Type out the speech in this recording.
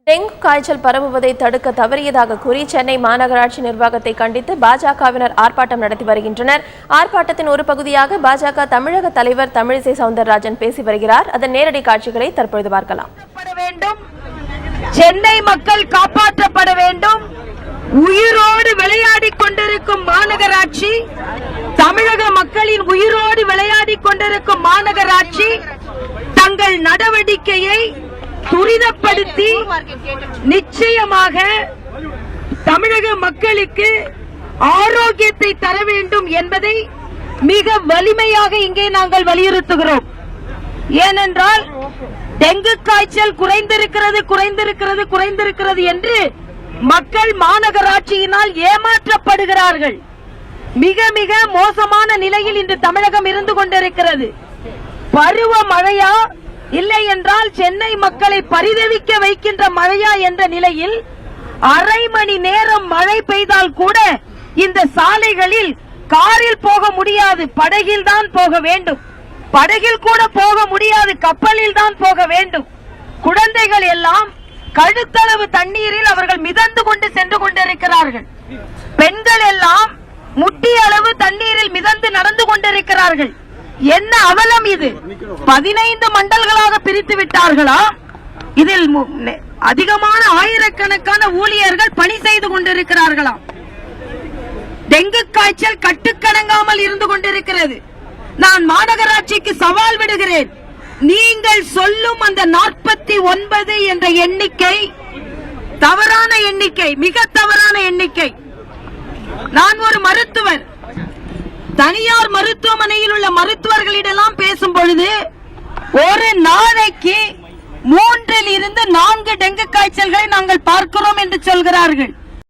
Dengue காய்ச்சல் பரவுவதை தடுக்க தவறியதாக கூறி சென்னை மாநகராட்சி நிர்வாகத்தை கண்டித்து பாஜகவினர் ஆர்ப்பாட்டம் நடத்தி வருகின்றனர். ஆர்ப்பாட்டத்தின் ஒரு பகுதியாக பாஜக தமிழக தலைவர் தமிழிசை சவுந்தரராஜன் பேசி வருகிறார். அதன் நேரடி காட்சிகளை தற்பொழுது பார்க்கலாம். சென்னை மக்கள் காப்பாற்றப்பட வேண்டும். உயிரோடு விளையாடி கொண்டிருக்கும் மாநகராட்சி, தமிழக மக்களின் உயிரோடு விளையாடி கொண்டிருக்கும் மாநகராட்சி தங்கள் நடவடிக்கையை துரிதப்படுத்தி நிச்சயமாக தமிழக மக்களுக்கு ஆரோக்கியத்தை தர வேண்டும் என்பதை மிக வலிமையாக இங்கே நாங்கள் வலியுறுத்துகிறோம். ஏனென்றால் டெங்கு காய்ச்சல் குறைந்திருக்கிறது என்று மக்கள் மாநகராட்சியினால் ஏமாற்றப்படுகிறார்கள். மிக மிக மோசமான நிலையில் இன்று தமிழகம் இருந்து கொண்டிருக்கிறது. பருவ மழையா இல்லை என்றால் சென்னை மக்களை பரிதவிக்க வைக்கின்ற மழையா என்ற நிலையில் அரை மணி நேரம் மழை பெய்தால் கூட இந்த சாலைகளில் காரில் போக முடியாது, படகில் தான் போக வேண்டும். படகில் கூட போக முடியாது, கப்பலில் தான் போக வேண்டும். குழந்தைகள் எல்லாம் கழுத்தளவு தண்ணீரில் அவர்கள் மிதந்து கொண்டு சென்று கொண்டிருக்கிறார்கள். பெண்கள் எல்லாம் முட்டி அளவு தண்ணீரில் மிதந்து நடந்து கொண்டிருக்கிறார்கள். என்ன அவலம் இது? 15 மண்டல்களாக பிரித்து விட்டார்களா? இதில் அதிகமான ஆயிரக்கணக்கான ஊழியர்கள் பணி செய்து கொண்டிருக்கிறார்களா? டெங்கு காய்ச்சல் கட்டுக்கடங்காமல் இருந்து கொண்டிருக்கிறது. நான் மாநகராட்சிக்கு சவால் விடுகிறேன். நீங்கள் சொல்லும் அந்த 49 என்ற எண்ணிக்கை தவறான எண்ணிக்கை, மிக தவறான எண்ணிக்கை. நான் ஒரு மருத்துவர். தனியார் மருத்துவமனையில் உள்ள மருத்துவர்களிடம் பேசும் பொழுது ஒரு நாளைக்கு 3 இருந்து 4 டெங்கு காய்ச்சல்களை நாங்கள் பார்க்கிறோம் என்று சொல்கிறார்கள்.